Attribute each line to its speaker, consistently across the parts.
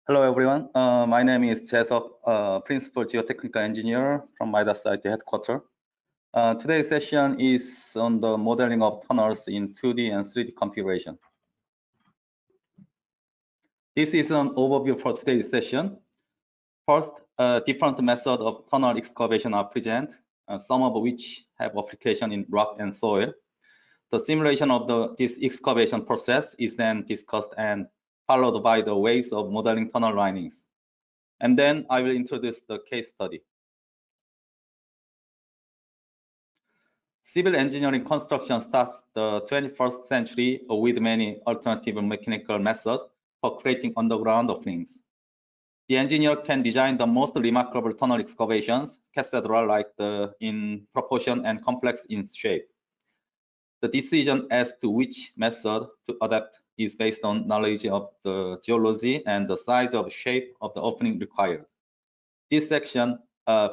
Speaker 1: Hello, everyone. My name is Jesop, Principal Geotechnical Engineer from MIDAS site headquarters. Today's session is on the modeling of tunnels in 2D and 3D configuration. This is an overview for today's session. First, different methods of tunnel excavation are present, some of which have application in rock and soil. The simulation of this excavation process is then discussed and followed by the ways of modeling tunnel linings. And then I will introduce the case study. Civil engineering construction starts the 21st century with many alternative mechanical methods for creating underground openings. The engineer can design the most remarkable tunnel excavations, cathedral-like in proportion and complex in shape. The decision as to which method to adapt is based on knowledge of the geology and the size of shape of the opening required. This section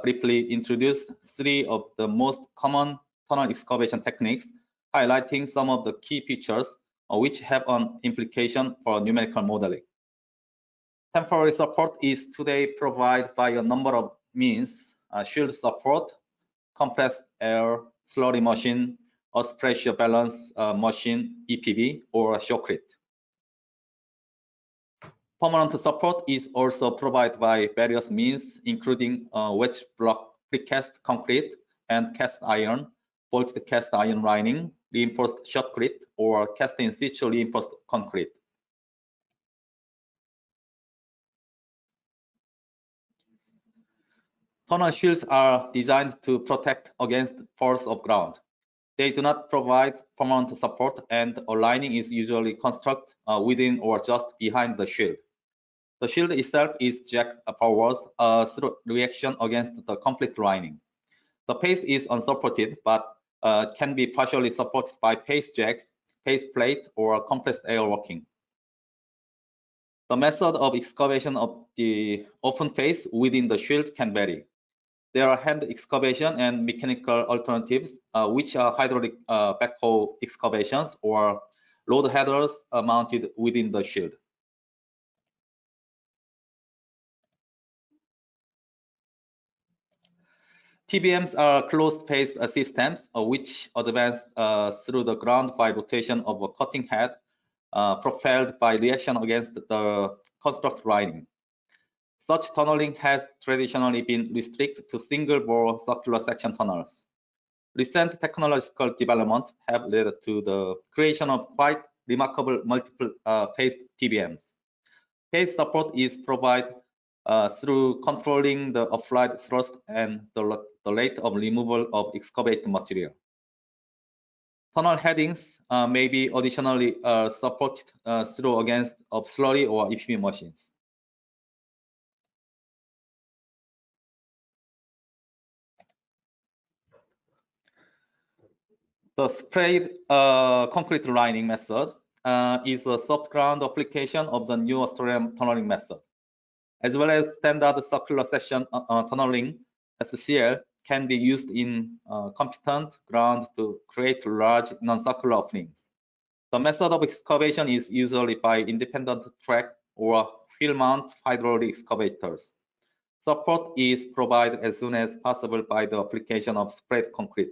Speaker 1: briefly introduces three of the most common tunnel excavation techniques, highlighting some of the key features which have an implication for numerical modeling. Temporary support is today provided by a number of means: shield support, compressed air, slurry machine, earth pressure balance machine, EPB, or shotcrete. Permanent support is also provided by various means, including wedge block precast concrete and cast iron, bolted cast iron lining, reinforced shotcrete, or cast in situ reinforced concrete. Tunnel shields are designed to protect against force of ground. They do not provide permanent support, and a lining is usually constructed within or just behind the shield. The shield itself is jacked forwards through reaction against the complete lining. The face is unsupported, but can be partially supported by face jacks, face plate, or compressed air working. The method of excavation of the open face within the shield can vary. There are hand excavation and mechanical alternatives, which are hydraulic backhoe excavations or load headers mounted within the shield. TBMs are closed-face systems which advance through the ground by rotation of a cutting head propelled by reaction against the construct lining. Such tunneling has traditionally been restricted to single-bore circular section tunnels. Recent technological developments have led to the creation of quite remarkable multiple-phase TBMs. Phase support is provided through controlling the applied thrust and the rate of removal of excavated material. Tunnel headings may be additionally supported through against of slurry or EPB machines. The sprayed concrete lining method is a soft ground application of the new Australian tunneling method. As well as standard circular section tunneling, SCL, can be used in competent ground to create large non-circular openings. The method of excavation is usually by independent track or wheel mount hydraulic excavators. Support is provided as soon as possible by the application of sprayed concrete.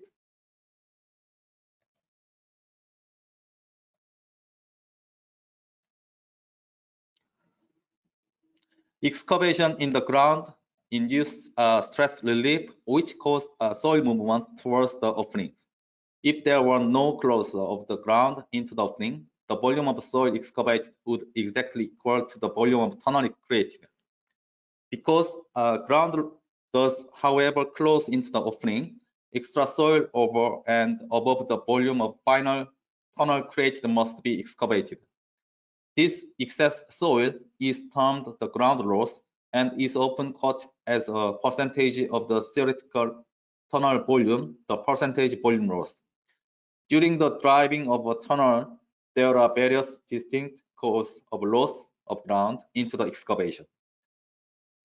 Speaker 1: Excavation in the ground induces stress relief, which causes soil movement towards the openings. If there were no closure of the ground into the opening, the volume of soil excavated would exactly equal to the volume of tunnel created. Because ground does, however, close into the opening, extra soil over and above the volume of final tunnel created must be excavated. This excess soil is termed the ground loss and is often quoted as a percentage of the theoretical tunnel volume, the percentage volume loss. During the driving of a tunnel, there are various distinct causes of loss of ground into the excavation.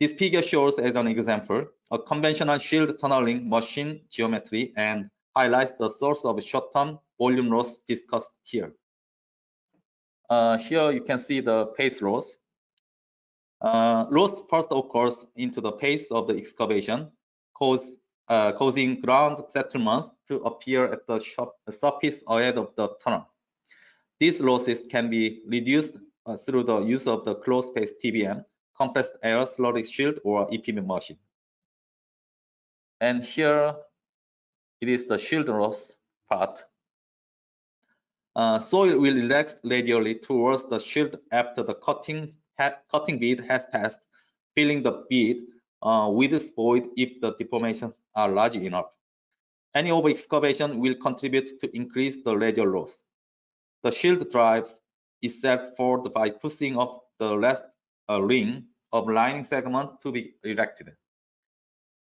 Speaker 1: This figure shows, as an example, a conventional shield tunneling machine geometry and highlights the source of short-term volume loss discussed here. Here you can see the phase loss. Loss first occurs into the phase of the excavation, causing ground settlements to appear at the surface ahead of the tunnel. These losses can be reduced through the use of the closed-space TBM, compressed air slurry shield, or EPM machine. And here it is the shield loss part. Soil will relax radially towards the shield after the cutting bead has passed, filling the bead with void if the deformations are large enough. Any over-excavation will contribute to increase the radial loss. The shield drives itself forward by pushing up the last ring of lining segment to be erected.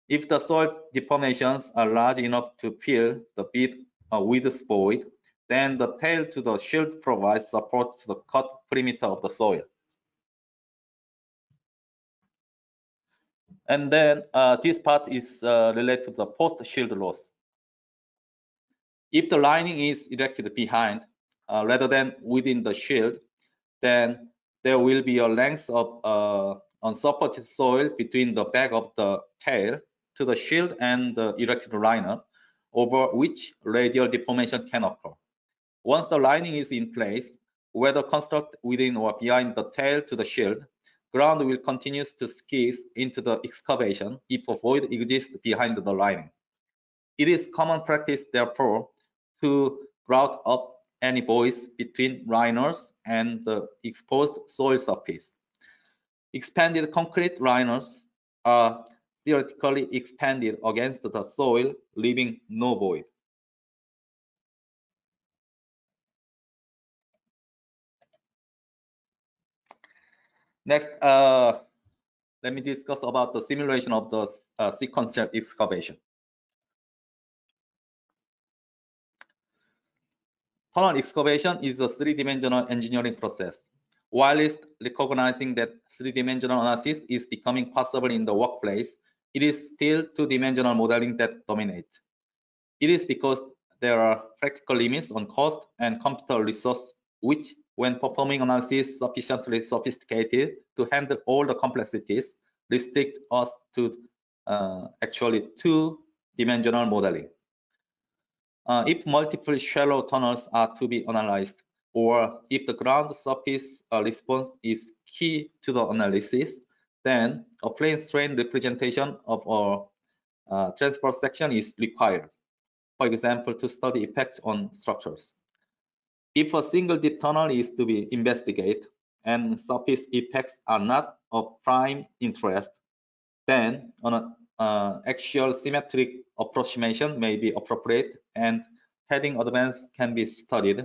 Speaker 1: If the soil deformations are large enough to fill the bead with void, then the tail to the shield provides support to the cut perimeter of the soil. And then this part is related to the post-shield loss. If the lining is erected behind rather than within the shield, then there will be a length of unsupported soil between the back of the tail to the shield and the erected liner, over which radial deformation can occur. Once the lining is in place, whether constructed within or behind the tail to the shield, ground will continue to squeeze into the excavation if a void exists behind the lining. It is common practice, therefore, to grout up any voids between liners and the exposed soil surface. Expanded concrete liners are theoretically expanded against the soil, leaving no void. Next, let me discuss about the simulation of the sequential excavation. Tunnel excavation is a three-dimensional engineering process. While recognizing that three-dimensional analysis is becoming possible in the workplace, it is still two-dimensional modeling that dominates. It is because there are practical limits on cost and computer resource, which, when performing analysis sufficiently sophisticated to handle all the complexities, restrict us to actually two-dimensional modeling. If multiple shallow tunnels are to be analyzed, or if the ground surface response is key to the analysis, then a plane strain representation of a transverse section is required, for example, to study effects on structures. If a single deep tunnel is to be investigated and surface effects are not of prime interest, then an axial symmetric approximation may be appropriate, and heading advance can be studied,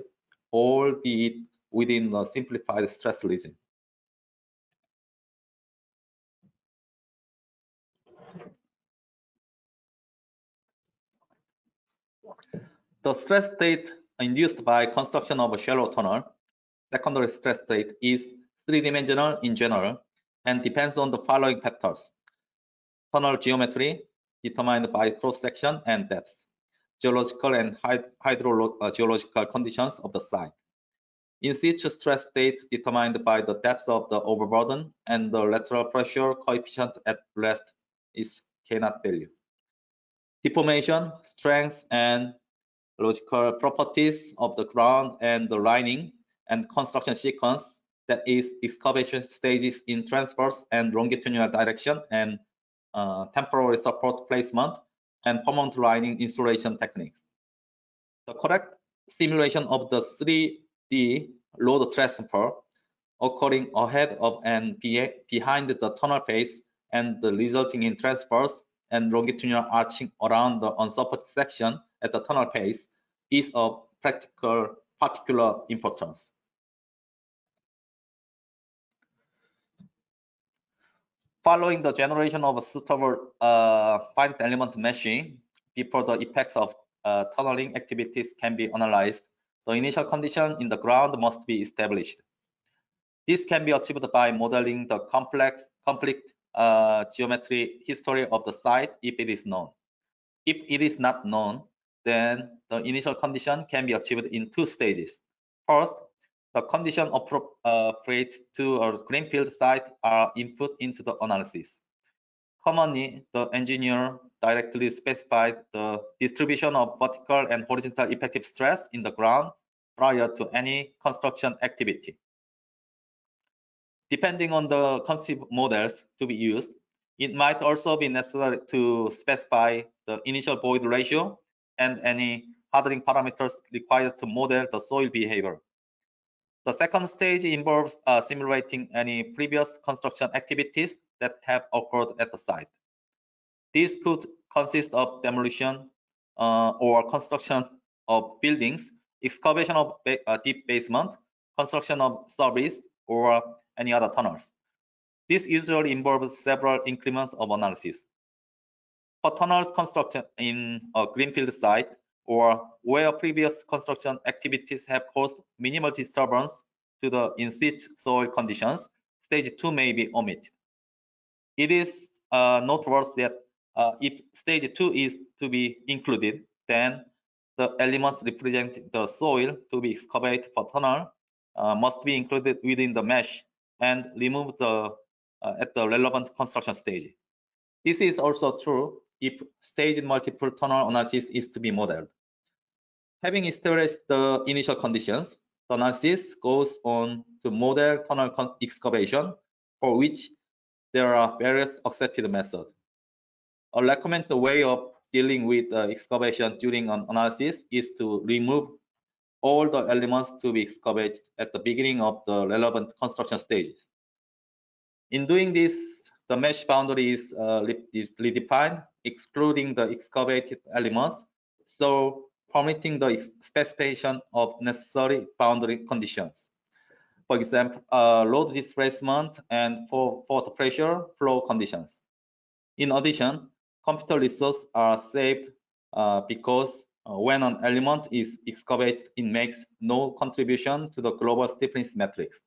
Speaker 1: albeit within a simplified stress regime. The stress state induced by construction of a shallow tunnel, secondary stress state, is three-dimensional in general and depends on the following factors: tunnel geometry, determined by cross-section and depth, geological and hydrogeological conditions of the site, in situ stress state determined by the depth of the overburden, and the lateral pressure coefficient at rest is K0 value. Deformation, strength, and logical properties of the ground and the lining, and construction sequence, that is, excavation stages in transverse and longitudinal direction, and temporary support placement, and permanent lining installation techniques. The correct simulation of the 3D load transfer occurring ahead of and behind the tunnel face, and the resulting in transverse and longitudinal arching around the unsupported section at the tunnel face, is of particular importance. Following the generation of a suitable finite element meshing, before the effects of tunneling activities can be analyzed, the initial condition in the ground must be established. This can be achieved by modeling the complete geometry history of the site if it is known. If it is not known, then the initial condition can be achieved in two stages. First, The condition appropriate to a greenfield site are input into the analysis. Commonly, the engineer directly specified the distribution of vertical and horizontal effective stress in the ground prior to any construction activity. Depending on the constructive models to be used, it might also be necessary to specify the initial void ratio and any hardening parameters required to model the soil behavior. The second stage involves simulating any previous construction activities that have occurred at the site. These could consist of demolition or construction of buildings, excavation of deep basement, construction of surface, or any other tunnels. This usually involves several increments of analysis. For tunnels constructed in a greenfield site or where previous construction activities have caused minimal disturbance to the in-situ soil conditions, stage 2 may be omitted. It is noteworthy that if stage 2 is to be included, then the elements representing the soil to be excavated for tunnel must be included within the mesh and removed at the relevant construction stage. This is also true if staged multiple tunnel analysis is to be modeled. Having established the initial conditions, the analysis goes on to model tunnel excavation, for which there are various accepted methods. A recommended way of dealing with excavation during an analysis is to remove all the elements to be excavated at the beginning of the relevant construction stages. In doing this, the mesh boundary is redefined, excluding the excavated elements, so permitting the specification of necessary boundary conditions. For example, load displacement and for the pressure flow conditions. In addition, computer resources are saved because when an element is excavated, it makes no contribution to the global stiffness matrix.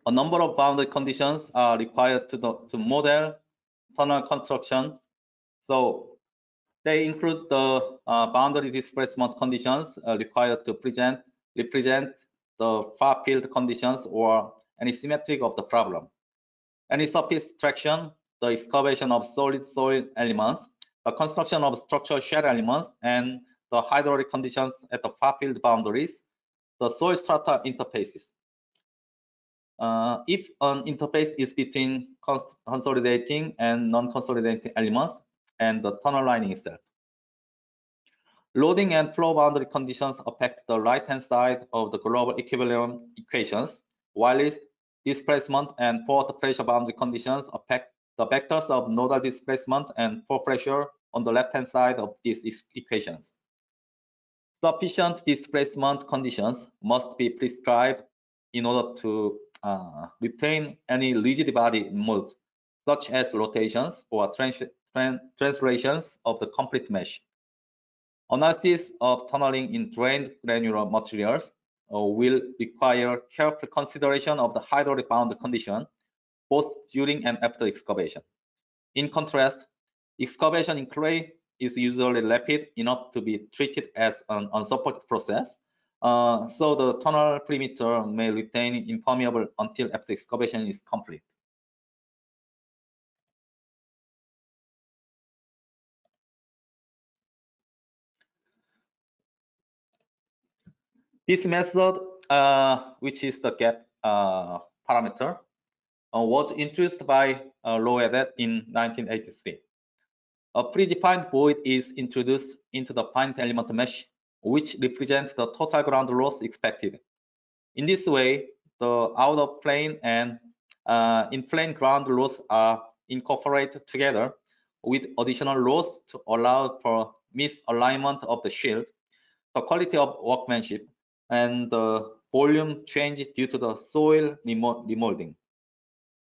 Speaker 1: A number of boundary conditions are required to model tunnel constructions. So they include the boundary displacement conditions required to represent the far field conditions or any symmetric of the problem. Any surface traction, the excavation of solid soil elements, the construction of structural shell elements, and the hydraulic conditions at the far field boundaries, the soil strata interfaces. If an interface is between consolidating and non-consolidating elements and the tunnel lining itself. Loading and flow boundary conditions affect the right-hand side of the global equilibrium equations, while displacement and port pressure boundary conditions affect the vectors of nodal displacement and port pressure on the left-hand side of these equations. Sufficient displacement conditions must be prescribed in order to retain any rigid body modes, such as rotations or translations of the complete mesh. Analysis of tunneling in drained granular materials will require careful consideration of the hydraulic boundary condition, both during and after excavation. In contrast, excavation in clay is usually rapid enough to be treated as an unsupported process, so the tunnel perimeter may retain impermeable until after excavation is complete. This method, which is the gap parameter, was introduced by Loewe in 1983. A predefined void is introduced into the finite element mesh, which represents the total ground loss expected. In this way, the out-of-plane and in-plane ground loss are incorporated together with additional loss to allow for misalignment of the shield, the quality of workmanship, and the volume change due to the soil remolding.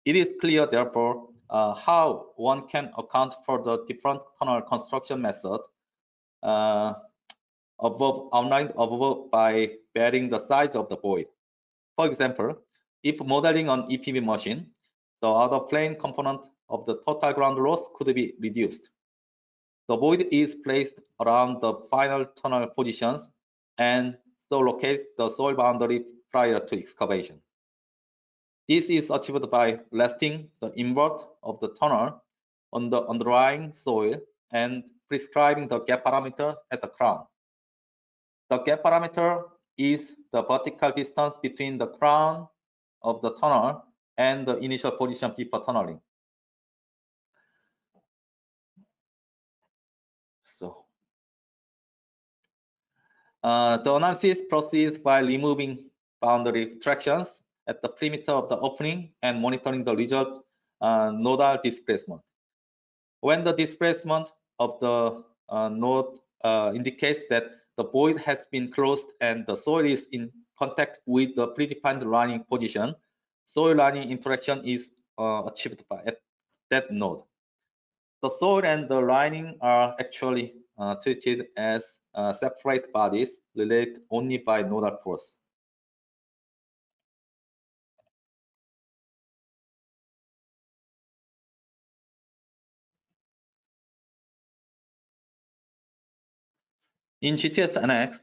Speaker 1: It is clear, therefore, how one can account for the different tunnel construction methods outlined above by varying the size of the void. For example, if modeling on EPB machine, the other plane component of the total ground loss could be reduced. The void is placed around the final tunnel positions and so locates the soil boundary prior to excavation. This is achieved by resting the invert of the tunnel on the underlying soil and prescribing the gap parameter at the crown. The gap parameter is the vertical distance between the crown of the tunnel and the initial position before tunneling. The analysis proceeds by removing boundary tractions at the perimeter of the opening and monitoring the result nodal displacement. When the displacement of the node indicates that the void has been closed and the soil is in contact with the predefined lining position, soil lining interaction is achieved at that node. The soil and the lining are actually treated as separate bodies related only by nodal force. In GTS NX,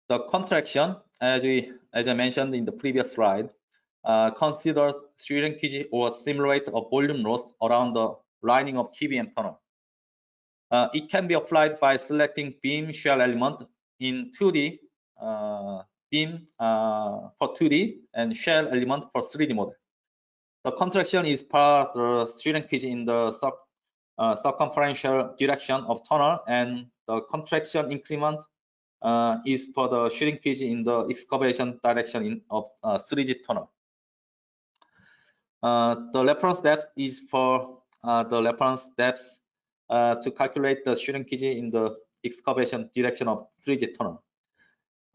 Speaker 1: the contraction, as I mentioned in the previous slide, considers shrinkage or simulate a volume loss around the lining of TBM tunnel. It can be applied by selecting beam shell element in 2D, beam for 2D and shell element for 3D model. The contraction is part of the shrinkage in the circumferential direction of tunnel, and the contraction increment is for the shrinkage in the excavation direction of 3D tunnel. The reference depth is for the reference depth to calculate the shrinkage in the excavation direction of 3D tunnel.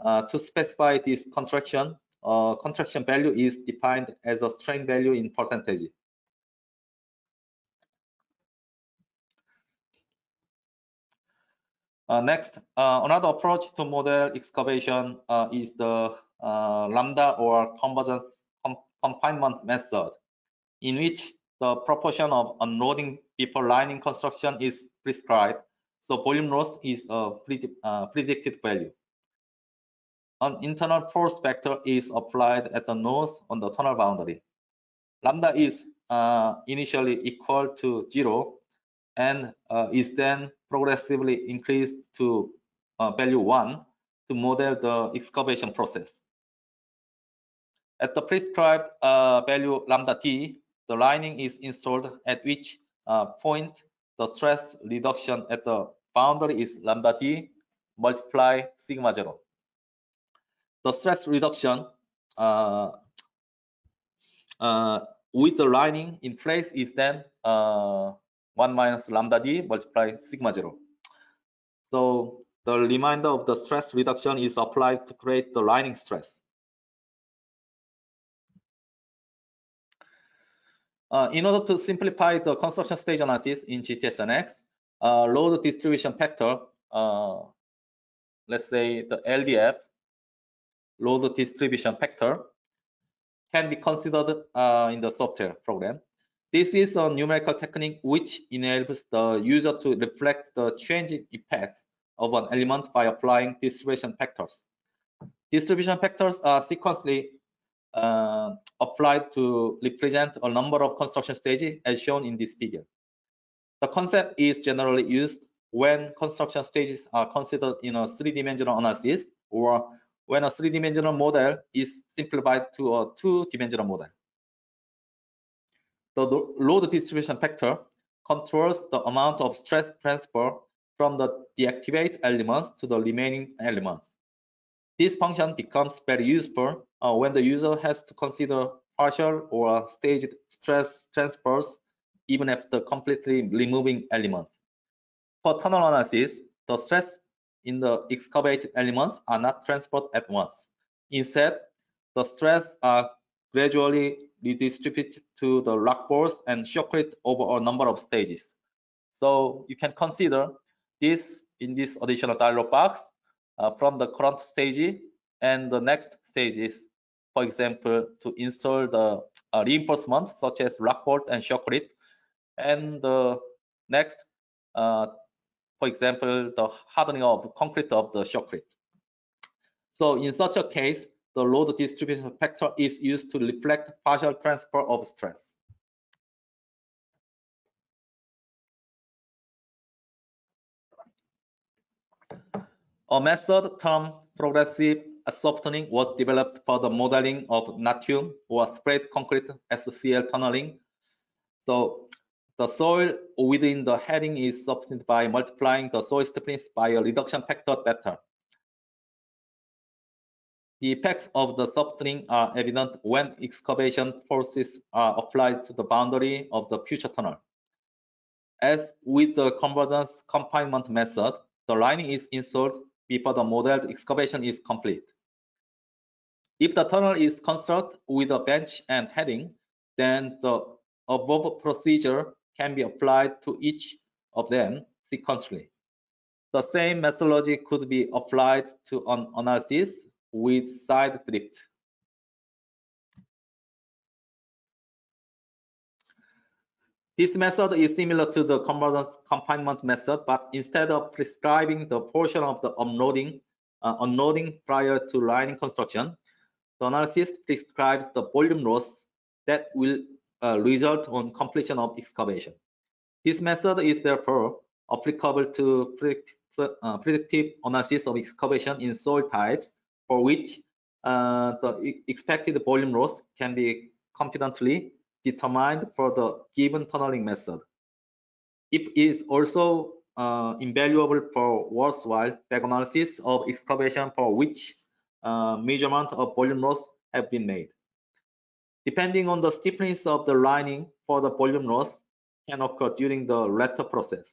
Speaker 1: To specify this contraction, contraction value is defined as a strain value in percentage. Next, another approach to model excavation is the lambda or convergence confinement method, in which the proportion of unloading before lining construction is prescribed, so volume loss is a predicted value. An internal force vector is applied at the nodes on the tunnel boundary. Lambda is initially equal to 0 and is then progressively increased to value 1 to model the excavation process. At the prescribed value lambda t, the lining is installed, at which point the stress reduction at the boundary is lambda d multiply sigma 0. The stress reduction with the lining in place is then 1 minus lambda d multiply sigma 0. So the remainder of the stress reduction is applied to create the lining stress. In order to simplify the construction stage analysis in GTS-NX, load distribution factor, let's say the LDF, load distribution factor, can be considered in the software program. This is a numerical technique which enables the user to reflect the changing effects of an element by applying distribution factors. Distribution factors are sequentially applied to represent a number of construction stages as shown in this figure. The concept is generally used when construction stages are considered in a three-dimensional analysis, or when a three-dimensional model is simplified to a two-dimensional model. The load distribution factor controls the amount of stress transfer from the deactivate elements to the remaining elements. This function becomes very useful when the user has to consider partial or staged stress transfers even after completely removing elements. For tunnel analysis, the stress in the excavated elements are not transferred at once. Instead, the stress are gradually redistributed to the rock balls and shockwave over a number of stages. So you can consider this in this additional dialog box from the current stage and the next stages, for example, to install the reinforcements such as rock bolt and shotcrete. And next, for example, the hardening of concrete of the shotcrete. So in such a case, the load distribution factor is used to reflect partial transfer of stress. A method termed progressive softening was developed for the modeling of natrium or spread concrete SCL tunneling. So the soil within the heading is softened by multiplying the soil stiffness by a reduction factor beta. The effects of the softening are evident when excavation forces are applied to the boundary of the future tunnel. As with the convergence confinement method, the lining is installed before the modeled excavation is complete. If the tunnel is constructed with a bench and heading, then the above procedure can be applied to each of them sequentially. The same methodology could be applied to an analysis with side drift. This method is similar to the convergence confinement method, but instead of prescribing the portion of the unloading prior to lining construction, the analysis prescribes the volume loss that will result on completion of excavation. This method is therefore applicable to predictive analysis of excavation in soil types for which the expected volume loss can be confidently determined for the given tunneling method. It is also invaluable for worthwhile back analysis of excavation for which measurement of volume loss have been made. Depending on the stiffness of the lining for the volume loss can occur during the latter process.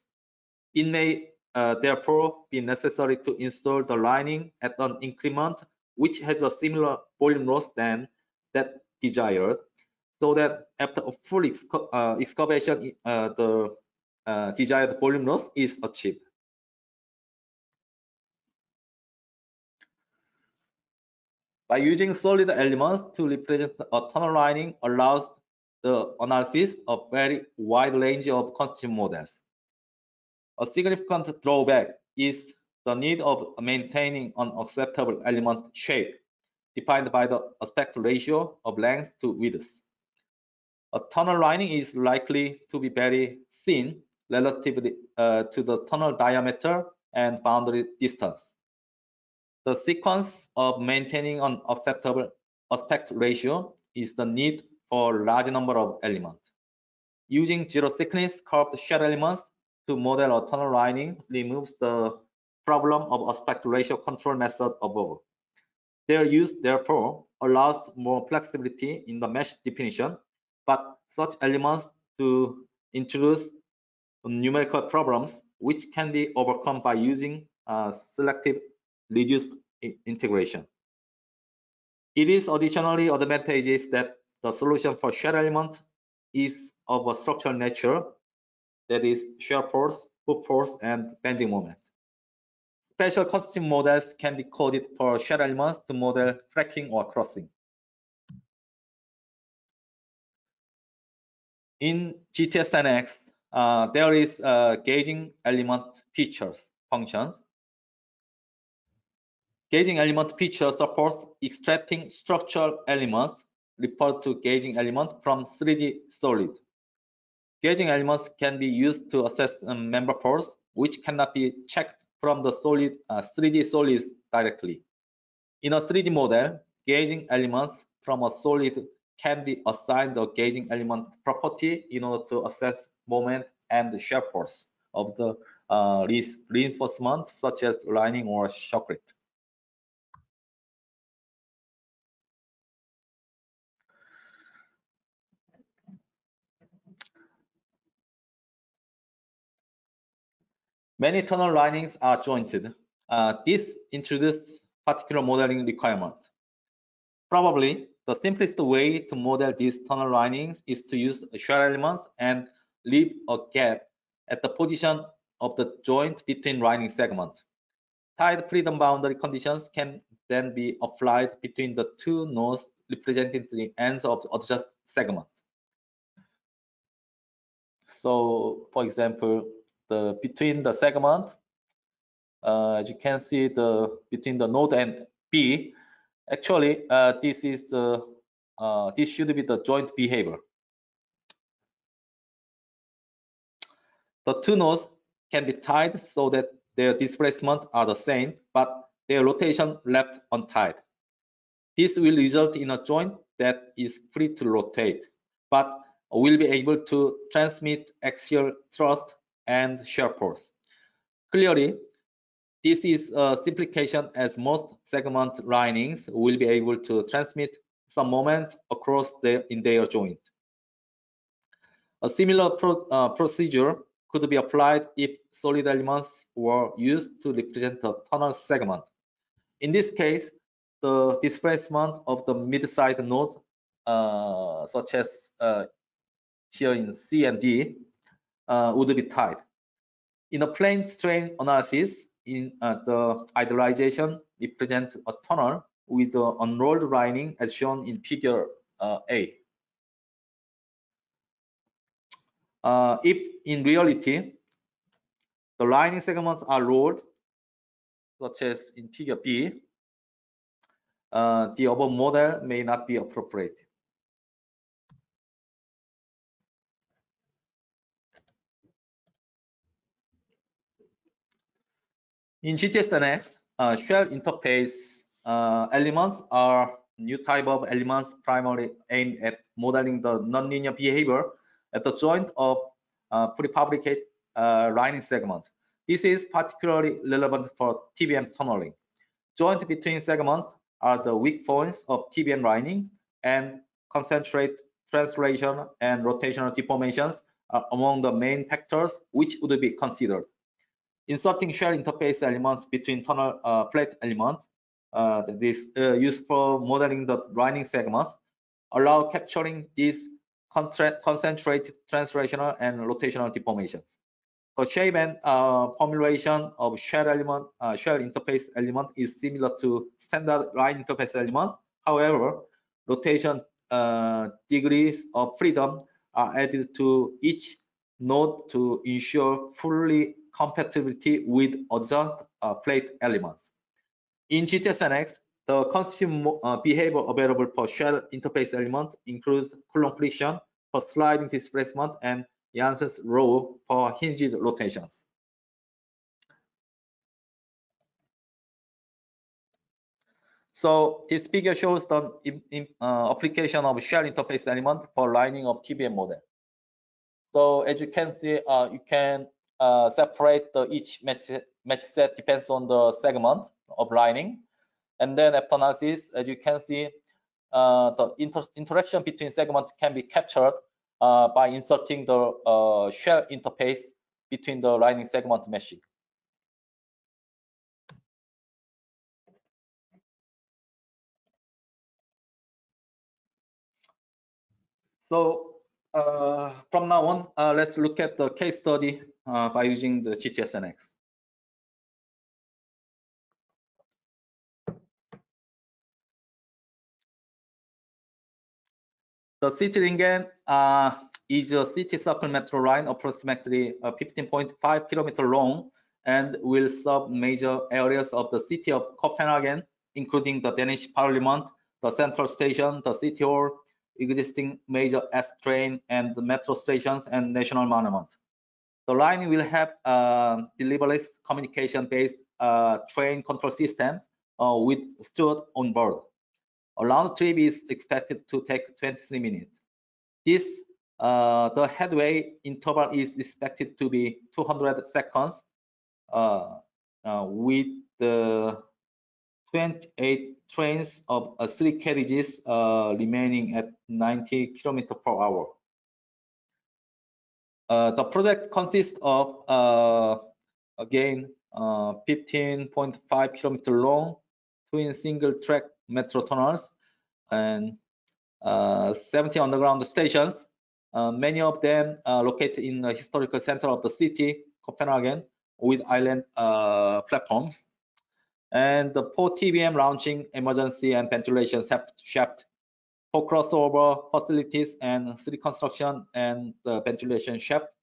Speaker 1: It may therefore be necessary to install the lining at an increment which has a similar volume loss than that desired, so that after a full excavation, the desired volume loss is achieved. By using solid elements to represent a tunnel lining allows the analysis of very wide range of construction models. A significant drawback is the need of maintaining an acceptable element shape defined by the aspect ratio of length to width. A tunnel lining is likely to be very thin relatively to the tunnel diameter and boundary distance. The sequence of maintaining an acceptable aspect ratio is the need for a large number of elements. Using zero thickness curved shell elements to model a tunnel lining removes the problem of aspect ratio control method above. Their use, therefore, allows more flexibility in the mesh definition, but such elements to introduce numerical problems which can be overcome by using selective reduced integration. It is additionally advantageous that the solution for shell element is of a structural nature, that is shear force, hoof force, and bending moment. Special custom models can be coded for shell elements to model cracking or crossing. In GTS-NX, there is gauging element features functions. Gauging element feature supports extracting structural elements referred to gauging element from 3D solid. Gauging elements can be used to assess member force, which cannot be checked from the solid 3D solids directly. In a 3D model, gauging elements from a solid can be assigned a gauging element property in order to assess moment and shear force of the reinforcement, such as lining or shotcrete. Many tunnel linings are jointed. This introduces particular modeling requirements. Probably the simplest way to model these tunnel linings is to use shear elements and leave a gap at the position of the joint between lining segments. Tight freedom boundary conditions can then be applied between the two nodes representing the ends of adjacent segment. So, for example, between the segment, as you can see, between the node and B, actually, this should be the joint behavior. The two nodes can be tied so that their displacement are the same, but their rotation left untied. This will result in a joint that is free to rotate, but will be able to transmit axial thrust and shear force. Clearly, this is a simplification, as most segment linings will be able to transmit some moments across in their joint. A similar procedure could be applied if solid elements were used to represent a tunnel segment. In this case, the displacement of the mid-side nodes, such as here in C and D, would be tied. In a plane strain analysis, the idealization represents a tunnel with the unrolled lining as shown in figure A. If in reality, the lining segments are rolled, such as in figure B, the above model may not be appropriate. In GTS-NX, shell interface elements are new type of elements primarily aimed at modeling the nonlinear behavior at the joint of prefabricated lining segments. This is particularly relevant for TBM tunneling. Joints between segments are the weak points of TBM lining, and concentrate translation and rotational deformations are among the main factors which would be considered. Inserting shell interface elements between tunnel plate elements, this used for modeling the lining segments, allow capturing these concentrated translational and rotational deformations. The shape and formulation of shell interface element is similar to standard line interface elements. However, rotation degrees of freedom are added to each node to ensure fully compatibility with adjacent plate elements. In GTS-NX, the constitutive behavior available for shell interface element includes Coulomb friction for sliding displacement and Janssens rho for hinged rotations. So this figure shows the application of shell interface element for lining of TBM model. So as you can see, you can separate each match set depends on the segment of lining. And then after analysis, as you can see, the interaction between segments can be captured by inserting the shell interface between the lining segment meshing. So from now on, let's look at the case study by using the GTS-NX. The City-Ringen is a city circle metro line approximately 15.5 kilometers long and will serve major areas of the city of Copenhagen, including the Danish Parliament, the Central Station, the City Hall, existing major S train and the metro stations and national monument. The line will have deliverless communication-based train control systems with steward on board. A round trip is expected to take 23 minutes. The headway interval is expected to be 200 seconds with the 28 trains of 3 carriages remaining at 90 km per hour. The project consists of again 15.5 km long twin single track metro tunnels and 70 underground stations, many of them located in the historical center of the city, Copenhagen, with island platforms, and the 4 TBM launching emergency and ventilation shaft, for crossover facilities and city construction and the ventilation shaft.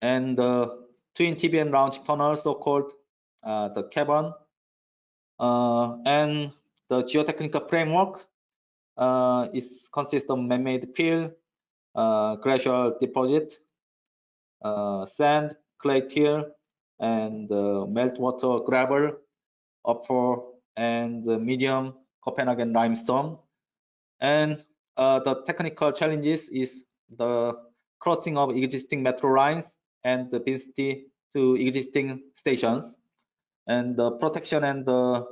Speaker 1: And the twin TBM launch tunnel, so-called the cavern, and the geotechnical framework is consists of man-made field, glacial deposit, sand, clay tier, and meltwater gravel, upper and medium Copenhagen limestone. And the technical challenges is the crossing of existing metro lines and the vicinity to existing stations, and the protection and the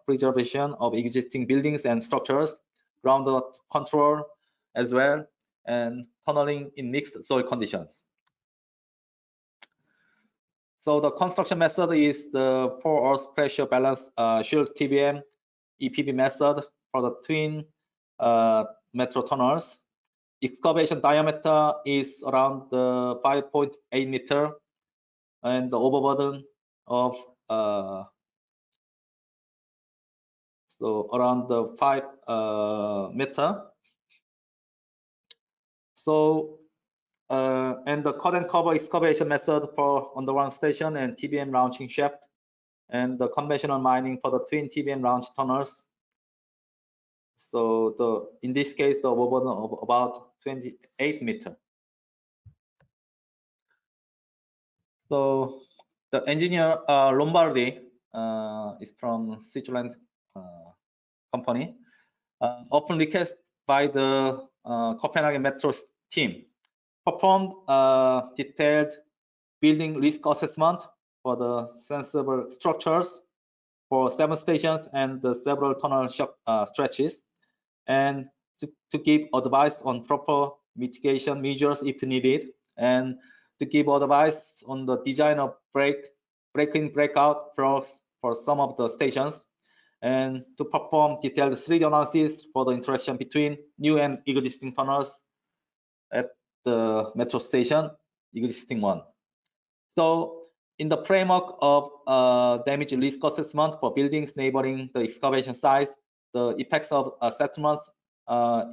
Speaker 1: preservation of existing buildings and structures, ground control as well, and tunneling in mixed soil conditions. So the construction method is the pore earth pressure balance shield TBM EPB method for the twin metro tunnels. Excavation diameter is around 5.8 meter, and the overburden of so around the 5 meter. So and the cut and cover excavation method for underground station and TBM launching shaft, and the conventional mining for the twin TBM launch tunnels. So in this case, the overburden of about 28 meter. So the engineer Lombardi is from Switzerland company, often requested by the Copenhagen Metro team, performed detailed building risk assessment for the sensible structures for 7 stations and the several tunnel stretches, and to give advice on proper mitigation measures if needed, and to give advice on the design of break-in breakout flows for some of the stations, and to perform detailed 3D analysis for the interaction between new and existing tunnels at the metro station, existing one. So in the framework of damage risk assessment for buildings neighboring the excavation sites, the effects of settlements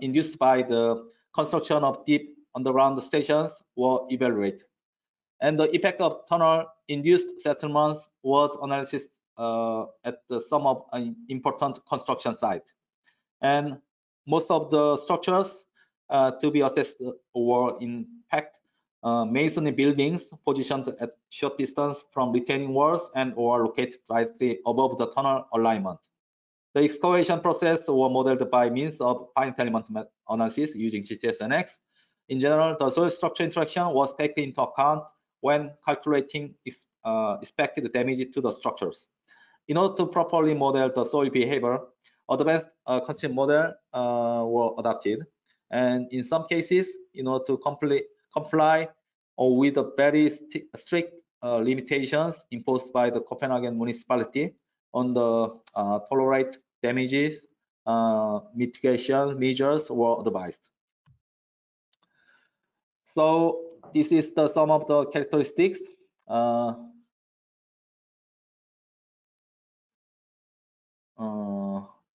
Speaker 1: induced by the construction of deep underground stations were evaluated. And the effect of tunnel-induced settlements was analyzed at some of important construction sites. And most of the structures to be assessed were in fact masonry buildings positioned at short distance from retaining walls and or located directly above the tunnel alignment. The excavation process was modeled by means of finite element analysis using GTS-NX. In general, the soil structure interaction was taken into account when calculating expected damage to the structures. In order to properly model the soil behavior, advanced constraint model were adopted, and in some cases, in order to comply with the very strict limitations imposed by the Copenhagen municipality on the tolerate damages, mitigation measures were advised. So this is the sum of the characteristics.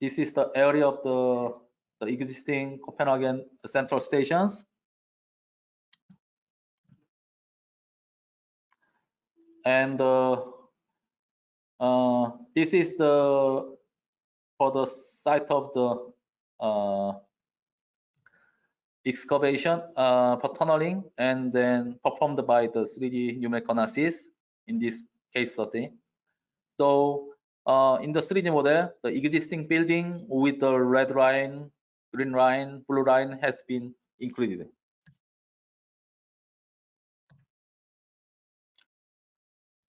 Speaker 1: This is the area of the existing Copenhagen central stations. And this is the for the site of the excavation for tunneling, and then performed by the 3D numerical analysis in this case study. So in the 3D model, the existing building with the red line, green line, blue line has been included.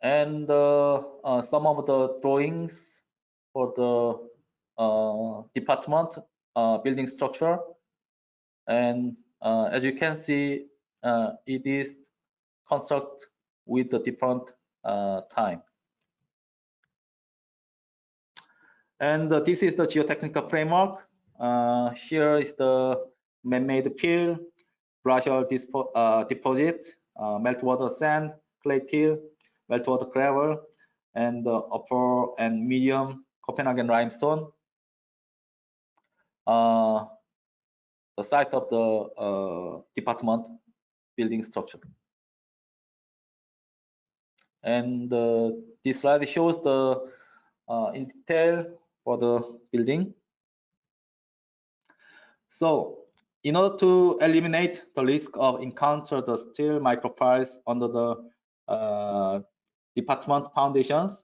Speaker 1: And some of the drawings for the department building structure, and as you can see, it is construct with the different time. And this is the geotechnical framework. Here is the man-made field, glacial deposit, meltwater sand, clay till, meltwater gravel, and the upper and medium Copenhagen limestone. the site of the department building structure. And this slide shows the in detail for the building. So in order to eliminate the risk of encounter the steel micropiles under the department foundations,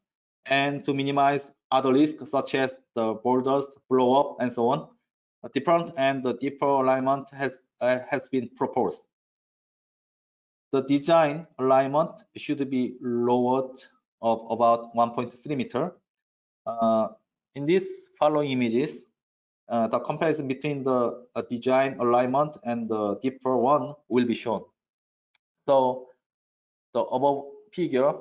Speaker 1: and to minimize other risks such as the boulders, blow up, and so on, a different and the deeper alignment has been proposed. The design alignment should be lowered of about 1.3 meter. In these following images, the comparison between the design alignment and the deeper one will be shown. So the above figure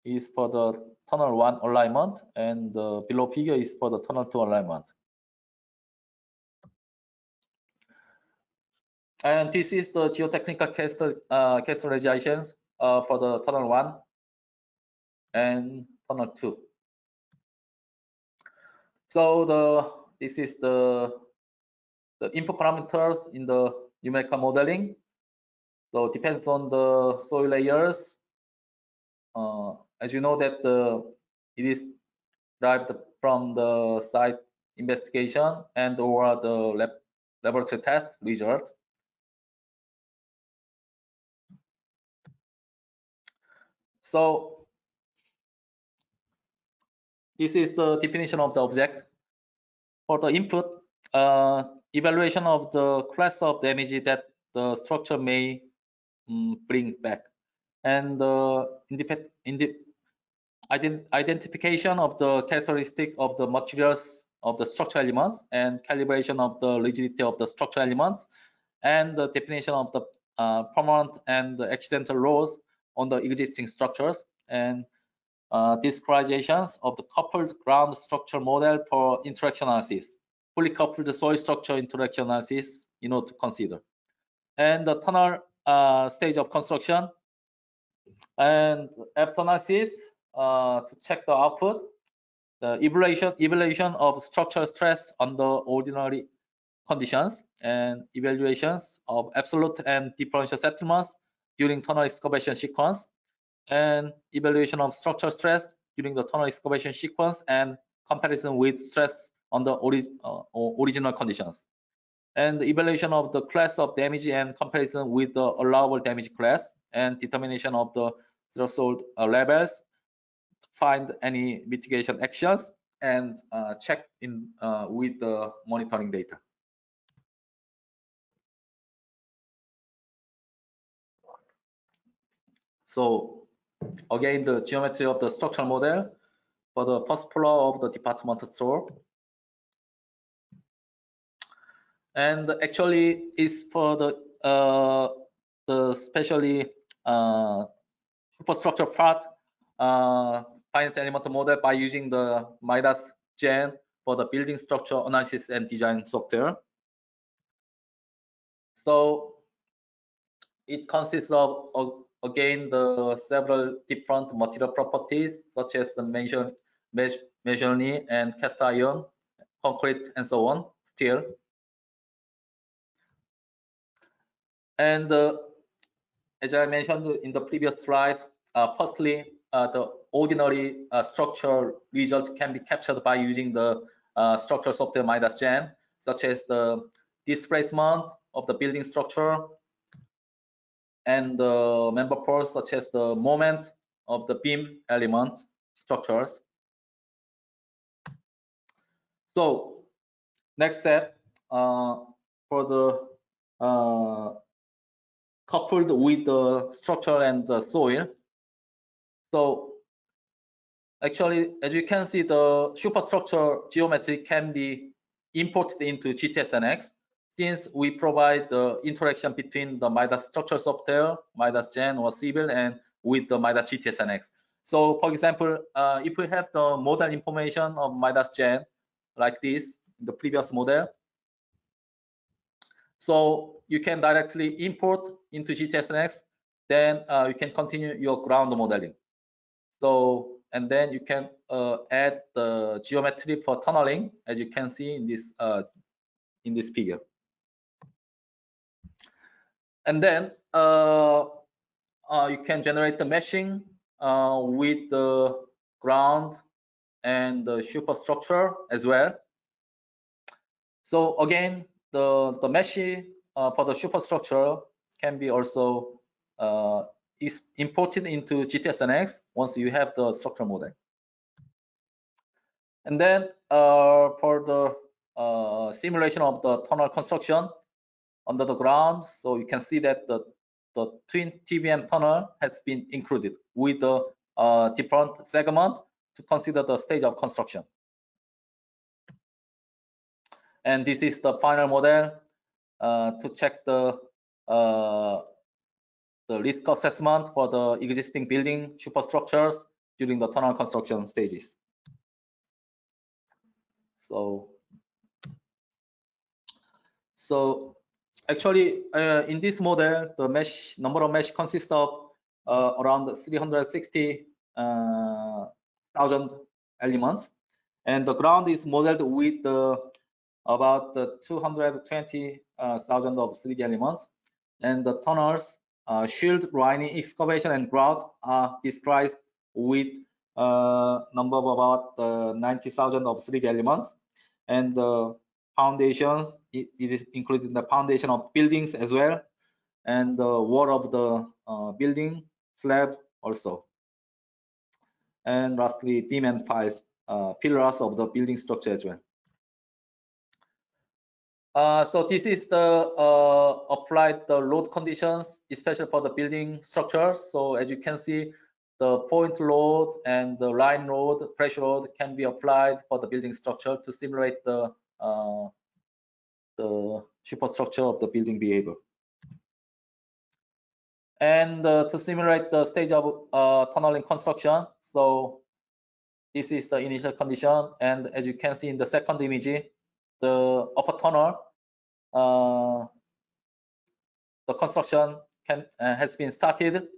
Speaker 1: is for the tunnel 1 alignment, and the below figure is for the tunnel 2 alignment. And this is the geotechnical characterizations for the tunnel 1 and tunnel 2. So this is the input parameters in the numerical modeling. So it depends on the soil layers. As you know that it is derived from the site investigation and or the laboratory test result. So this is the definition of the object. For the input, evaluation of the class of damage that the structure may bring back, and identification of the characteristic of the materials of the structural elements, and calibration of the rigidity of the structural elements, and the definition of the permanent and the accidental loads on the existing structures, and discretizations of the coupled ground structure model for interaction analysis, fully coupled soil structure interaction analysis, to consider, and the tunnel stage of construction, and after analysis to check the output, the evaluation of structural stress under ordinary conditions, and evaluations of absolute and differential settlements during tunnel excavation sequence, and evaluation of structural stress during the tunnel excavation sequence, and comparison with stress under original conditions, and the evaluation of the class of damage and comparison with the allowable damage class, and determination of the threshold levels to find any mitigation actions, and check in with the monitoring data. So again, the geometry of the structural model for the first floor of the department store, and actually is for the specially superstructure part finite element model by using the MIDAS gen for the building structure analysis and design software. So it consists of again the several different material properties such as the masonry and cast iron, concrete, and so on, steel. And as I mentioned in the previous slide, firstly, the ordinary structural results can be captured by using the structural software MIDAS gen, such as the displacement of the building structure, and the member force, such as the moment of the beam element structures. So next step for the coupled with the structure and the soil. So actually, as you can see, the superstructure geometry can be imported into GTSNX, since we provide the interaction between the MIDAS structure software, MIDAS gen or Civil, and with the MIDAS GTSNX. So for example, if we have the model information of MIDAS gen like this, the previous model, so you can directly import into GTSNX, then you can continue your ground modeling. So, and then you can add the geometry for tunneling, as you can see in this in this figure. And then you can generate the meshing with the ground and the superstructure as well. So again, the mesh for the superstructure can be also is imported into GTSNX once you have the structural model. And then for the simulation of the tunnel construction under the ground, so you can see that the twin TBM tunnel has been included with the different segment to consider the stage of construction. And this is the final model to check the risk assessment for the existing building superstructures during the tunnel construction stages. So actually, in this model, the number of mesh consists of around 360,000 elements, and the ground is modeled with about 220,000 of 3D elements, and the tunnels, shield, lining, excavation, and grout are described with number of about 90,000 of 3D elements, and the foundations, it is included in the foundation of buildings as well, and the wall of the building slab also, and lastly beam and pillars of the building structure as well. So this is the applied the load conditions, especially for the building structures. So as you can see, the point load and the line load, pressure load can be applied for the building structure to simulate the superstructure of the building behavior. And to simulate the stage of tunneling construction, so this is the initial condition, and as you can see in the second image, the upper tunnel, the construction has been started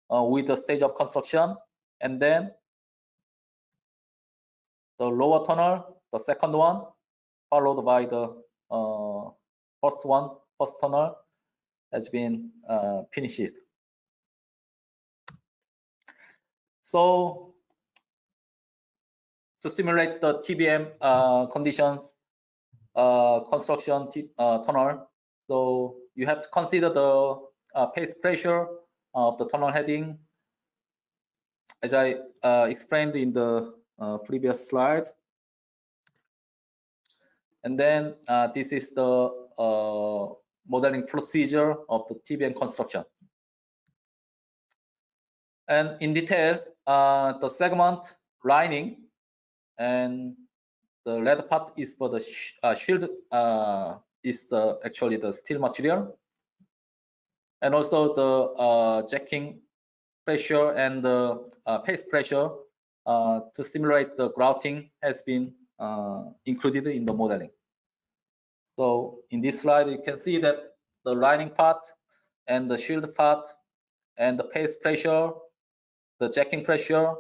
Speaker 1: with the stage of construction, and then the lower tunnel, the second one, followed by the first tunnel has been finished. So to simulate the TBM conditions, construction tunnel, so you have to consider the paste pressure of the tunnel heading, as I explained in the previous slide. And then this is the modeling procedure of the TBM construction. And in detail, the segment lining and the red part is for the shield, is actually the steel material, and also the jacking pressure and the paste pressure to simulate the grouting has been included in the modeling. So in this slide, you can see that the lining part and the shield part and the paste pressure, the jacking pressure,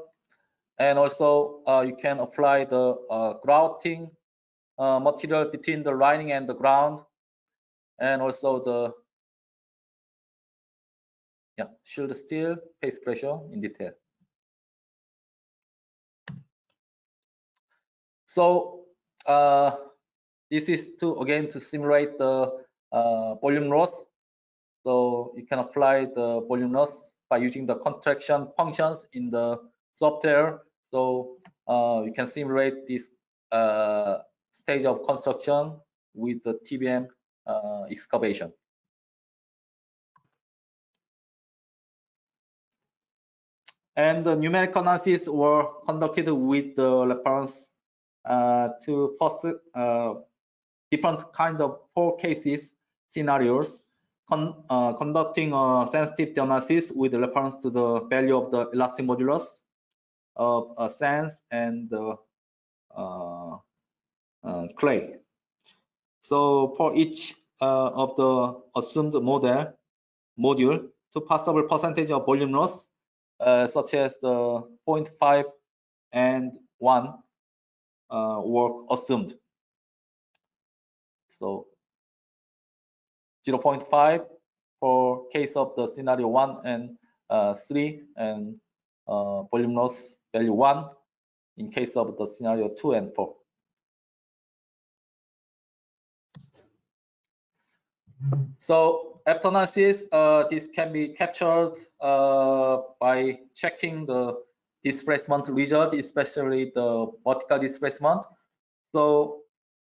Speaker 1: and also you can apply the grouting material between the lining and the ground, and also the shield steel, paste pressure in detail. So this is again to simulate the volume loss. So you can apply the volume loss by using the contraction functions in the software. So you can simulate this stage of construction with the TBM excavation. And the numerical analysis were conducted with the reference to different kinds of 4 cases scenarios, conducting a sensitivity analysis with reference to the value of the elastic modulus of sands and clay. So for each of the assumed module, to possible percentage of volume loss, such as the 0.5 and 1 were assumed. So 0.5 for case of the scenario 1 and 3, and volume loss value 1 in case of the scenario 2 and 4. So after analysis, this can be captured by checking the displacement result, especially the vertical displacement. So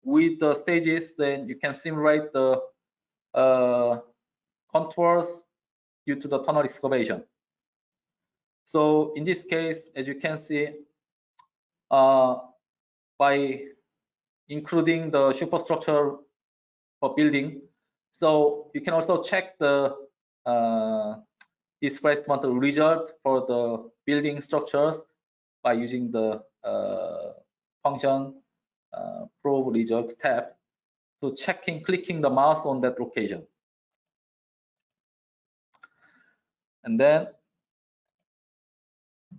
Speaker 1: with the stages, then you can simulate the contours due to the tunnel excavation. So in this case, as you can see, by including the superstructure for building, so you can also check the displacement result for the building structures by using the function probe result tab to clicking the mouse on that location. And then,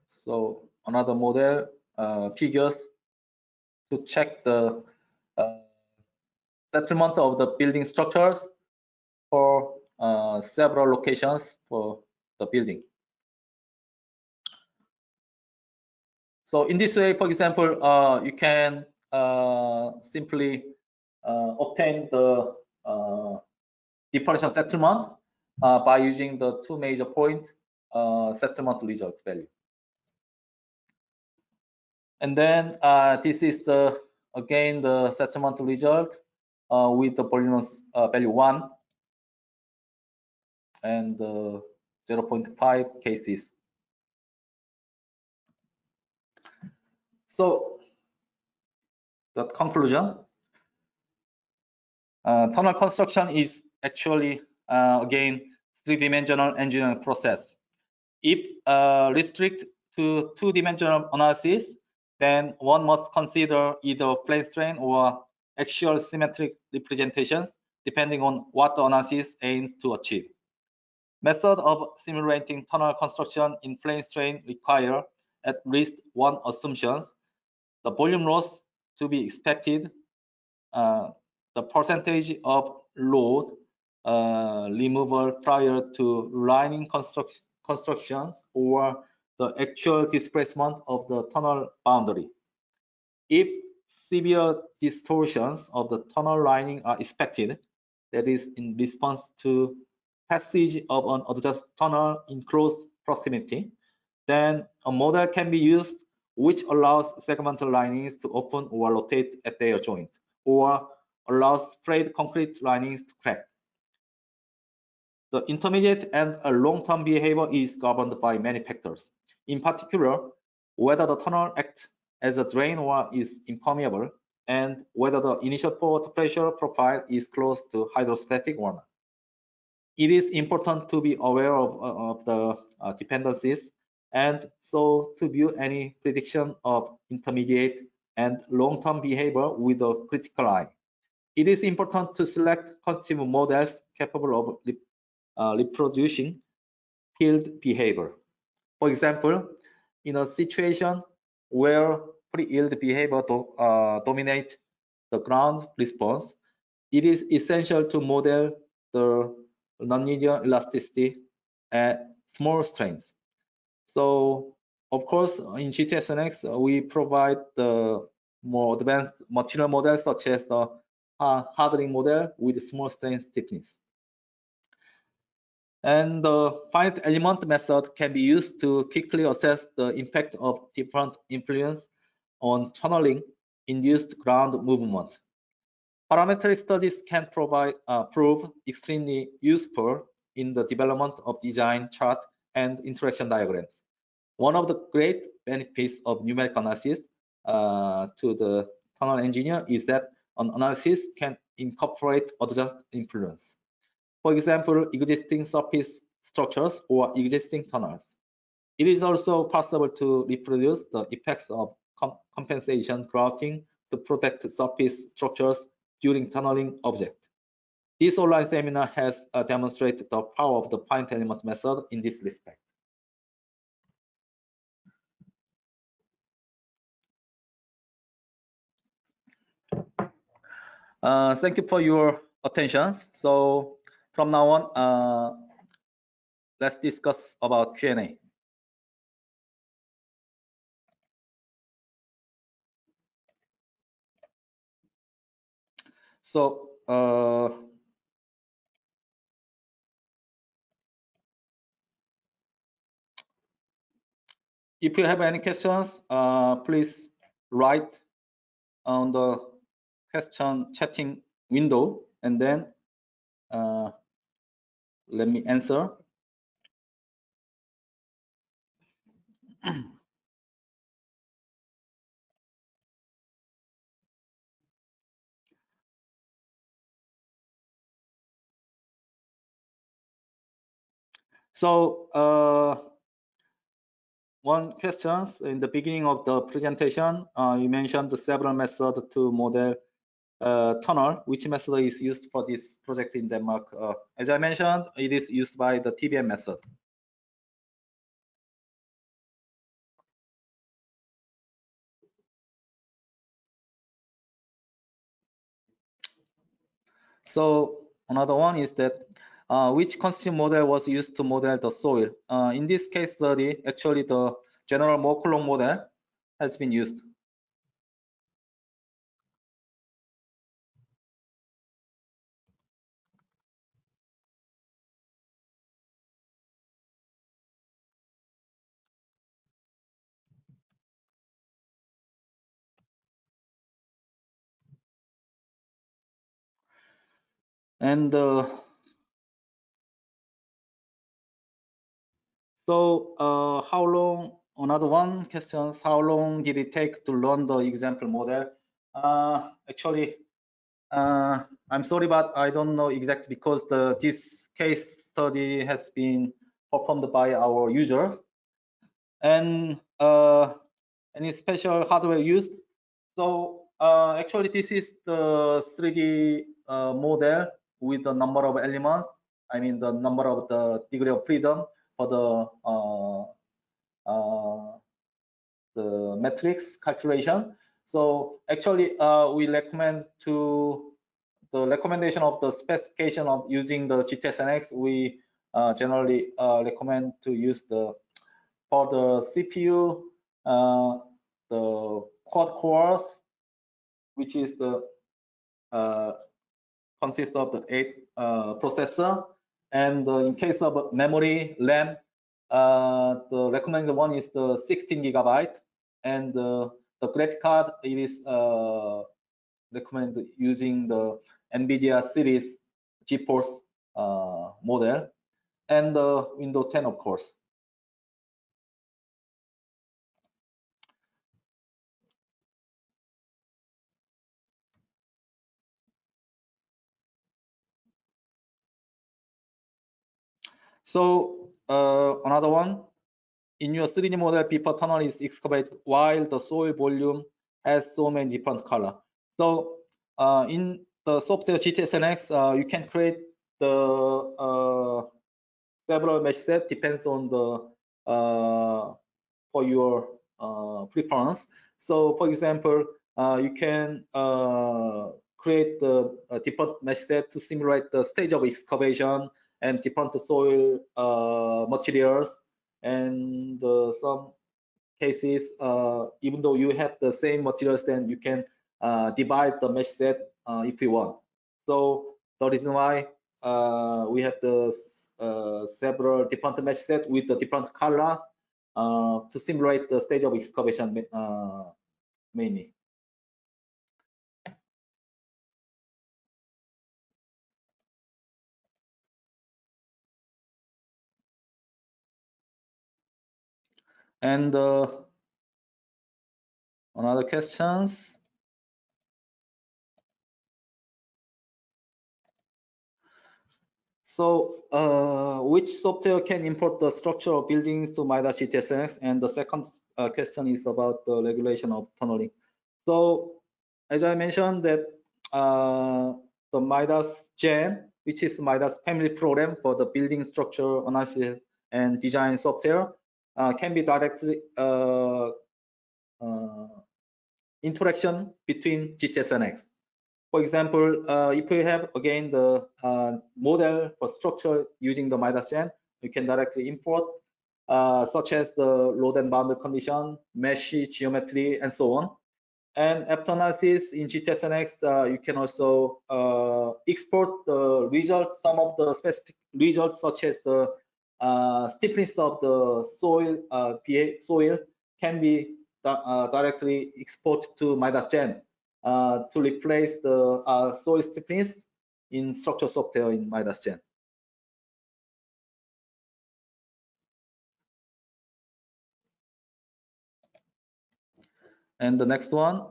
Speaker 1: so another model figures to check the settlement of the building structures for several locations for the building. So in this way, for example, you can simply obtain the depression settlement by using the two major point settlement result value. And then this is the again the settlement result with the volume value 1 and 0.5 cases. So the conclusion, tunnel construction is actually again three-dimensional engineering process. If restrict to two-dimensional analysis, then one must consider either plane strain or axial symmetric representations, depending on what the analysis aims to achieve. Method of simulating tunnel construction in plane strain require at least one assumptions: the volume loss to be expected, the percentage of load removal prior to lining constructions, or the actual displacement of the tunnel boundary. If severe distortions of the tunnel lining are expected, that is in response to passage of an adjacent tunnel in close proximity, then a model can be used which allows segmental linings to open or rotate at their joint, or allows frayed concrete linings to crack. The intermediate and long-term behavior is governed by many factors. In particular, whether the tunnel acts as a drain or is impermeable, and whether the initial water pressure profile is close to hydrostatic or not. It is important to be aware of the dependencies, and so to view any prediction of intermediate and long-term behavior with a critical eye. It is important to select consumer models capable of reproducing field behavior. For example, in a situation where pre-yield behavior dominate the ground response, it is essential to model the nonlinear elasticity at small strains. So, of course, in GTSNX, we provide the more advanced material models such as the hardening model with small strain stiffness. And the finite element method can be used to quickly assess the impact of different influence on tunneling induced ground movement. Parametric studies can prove extremely useful in the development of design chart and interaction diagrams. One of the great benefits of numeric analysis to the tunnel engineer is that an analysis can incorporate adjacent influence. For example, existing surface structures or existing tunnels. It is also possible to reproduce the effects of compensation grouting to protect surface structures during tunneling object. This online seminar has demonstrated the power of the finite element method in this respect. Thank you for your attention. So from now on, let's discuss about Q&A. So if you have any questions, please write on the question chatting window, and then let me answer. So one question in the beginning of the presentation, you mentioned the several methods to model tunnel. Which method is used for this project in Denmark? As I mentioned, it is used by the TBM method. So another one is that which constituent model was used to model the soil? In this case study, actually the general Mokulong model has been used. And so how long, another one question, how long did it take to learn the example model? Actually, I'm sorry, but I don't know exactly because this case study has been performed by our users. And any special hardware used? So actually, this is the 3D model with the number of elements. I mean, the number of the degree of freedom for the matrix calculation. So actually, we recommend to the recommendation of the specification of using the GTSNX. We generally recommend to use the for the CPU, the quad cores, which is the consists of the 8 processor, and in case of memory RAM, the recommended one is the 16 gigabyte, and the graphic card it is recommended using the NVIDIA series GeForce model, and the Windows 10, of course. So another one, in your 3D model, before tunnel is excavated while the soil volume has so many different color. So in the software GTSNX, you can create the several mesh set depends on the for your preference. So for example, you can create the different mesh set to simulate the stage of excavation and different soil materials, and some cases, even though you have the same materials, then you can divide the mesh set if you want. So the reason why we have the several different mesh set with the different colors to simulate the stage of excavation mainly. And another questions. So which software can import the structure of buildings to MIDAS GTSNX? And the second question is about the regulation of tunneling. So as I mentioned that the MIDAS Gen, which is MIDAS family program for the building structure analysis and design software, can be directly interaction between GTSNX. For example, if you have again the model for structure using the MIDAS gen, you can directly import such as the load and boundary condition, mesh geometry, and so on. And after analysis in GTSNX, you can also export the results, some of the specific results such as the stiffness of the soil, soil can be directly exported to MIDAS gen to replace the soil stiffness in structure software in MIDAS gen. And the next one,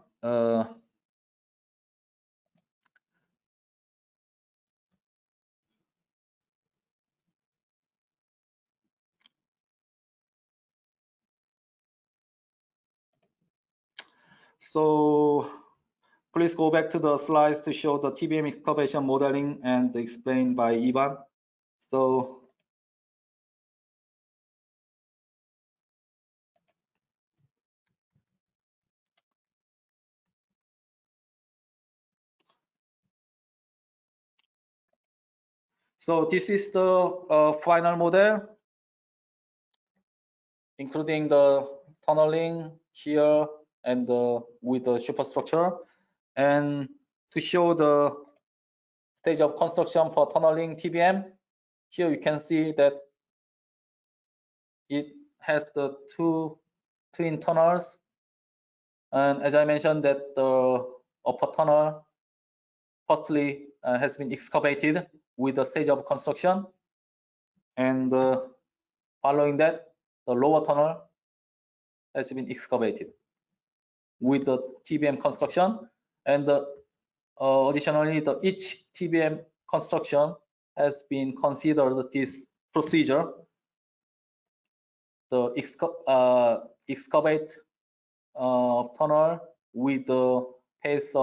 Speaker 1: so please go back to the slides to show the TBM excavation modeling and explained by Ivan. So this is the final model, including the tunneling here and with the superstructure. And to show the stage of construction for tunneling TBM, here you can see that it has the two twin tunnels. And as I mentioned, that the upper tunnel firstly has been excavated with the stage of construction, and following that, the lower tunnel has been excavated with the TBM construction, and additionally, each TBM construction has been considered this procedure. The excavate tunnel with the pace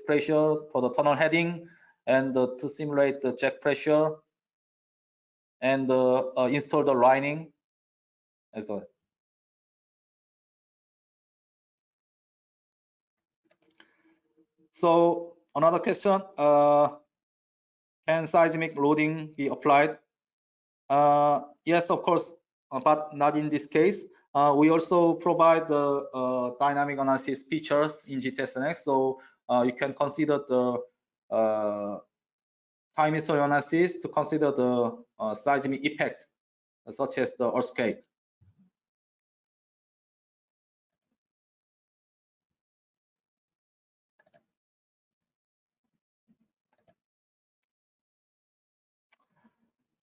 Speaker 1: pressure for the tunnel heading, and to simulate the jack pressure, and install the lining as well. So another question, can seismic loading be applied? Yes, of course, but not in this case. We also provide the dynamic analysis features in GTSNX, so you can consider the time history analysis to consider the seismic effect, such as the earthquake.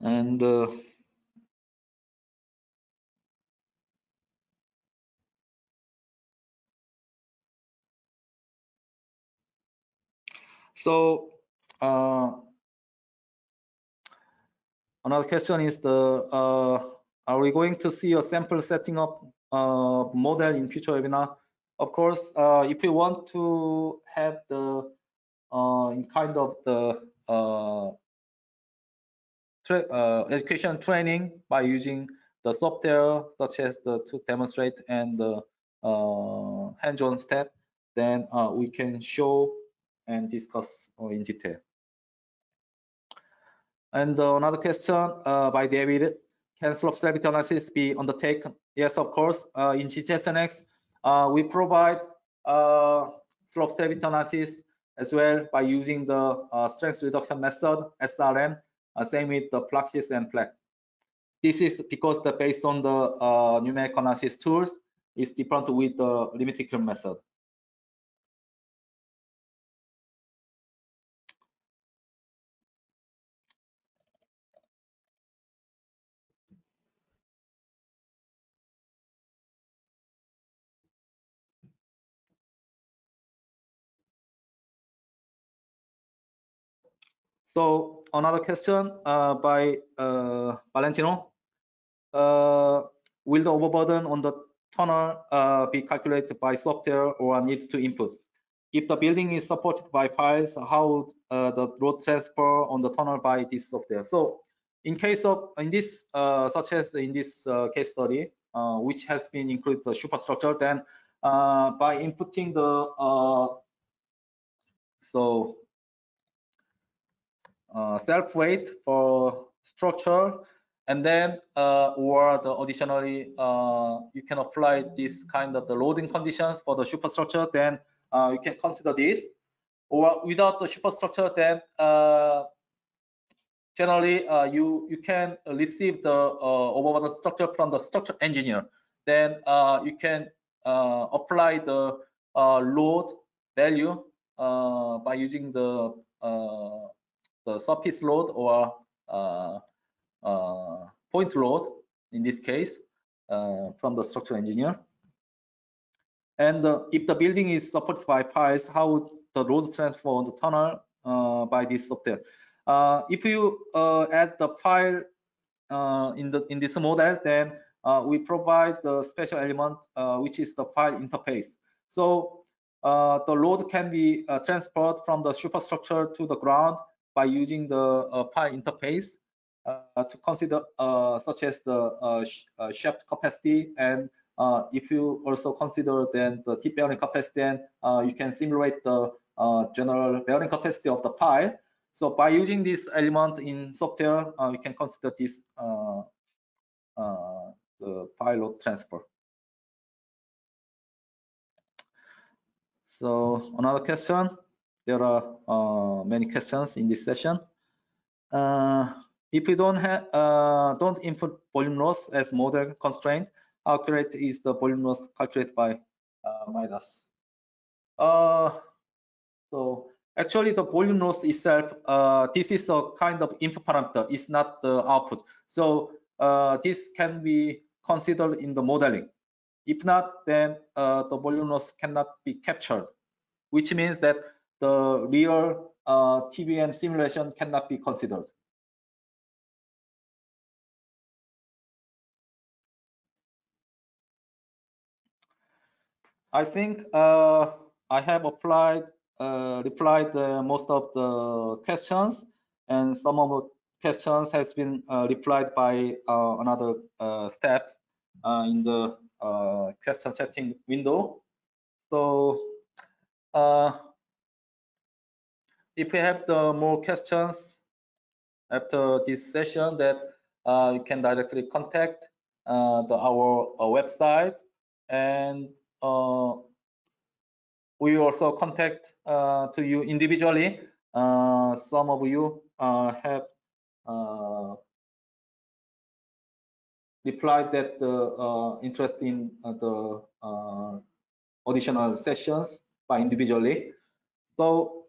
Speaker 1: And so another question is are we going to see a sample setting up model in future webinar? Of course, if you want to have the in kind of the education training by using the software such as to demonstrate and the hands-on step, then we can show and discuss in detail. And another question by David, can slope stability analysis be undertaken? Yes, of course. In GTSNX, we provide slope stability analysis as well by using the strength reduction method, SRM, same with the Plaxis and Plex. This is because based on the numerical analysis tools, is different with the limited curve method. So another question by Valentino. Will the overburden on the tunnel be calculated by software or need to input? If the building is supported by files, how the load transfer on the tunnel by this software? So in case of this such as in this case study, which has been included the superstructure, then by inputting the So self-weight for structure, and then or the additionally you can apply this kind of the loading conditions for the superstructure. Then you can consider this. Or without the superstructure, then generally you can receive the overall structure from the structure engineer. Then you can apply the load value by using the surface load or point load in this case from the structural engineer. And if the building is supported by piles, how would the load transfer on the tunnel by this software? If you add the pile in this model, then we provide the special element which is the pile interface. So the load can be transferred from the superstructure to the ground by using the pile interface to consider such as the shaft capacity, and if you also consider then the tip bearing capacity, then you can simulate the general bearing capacity of the pile. So by using this element in software, you can consider this the pile load transfer. So another question. There are many questions in this session. If we don't input volume loss as model constraint, how accurate is the volume loss calculated by MIDAS? So actually, the volume loss itself, this is a kind of input parameter. It's not the output. So this can be considered in the modeling. If not, then the volume loss cannot be captured, which means that the real TBM simulation cannot be considered. I think I have replied most of the questions, and some of the questions has been replied by another steps in the question chatting window. So if you have the more questions after this session, that you can directly contact our website, and we also contact to you individually. Some of you have replied that interest in the additional sessions by individually. So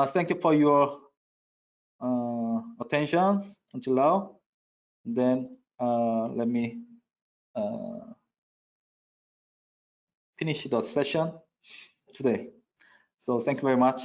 Speaker 1: thank you for your attention until now. Then let me finish the session today. So thank you very much.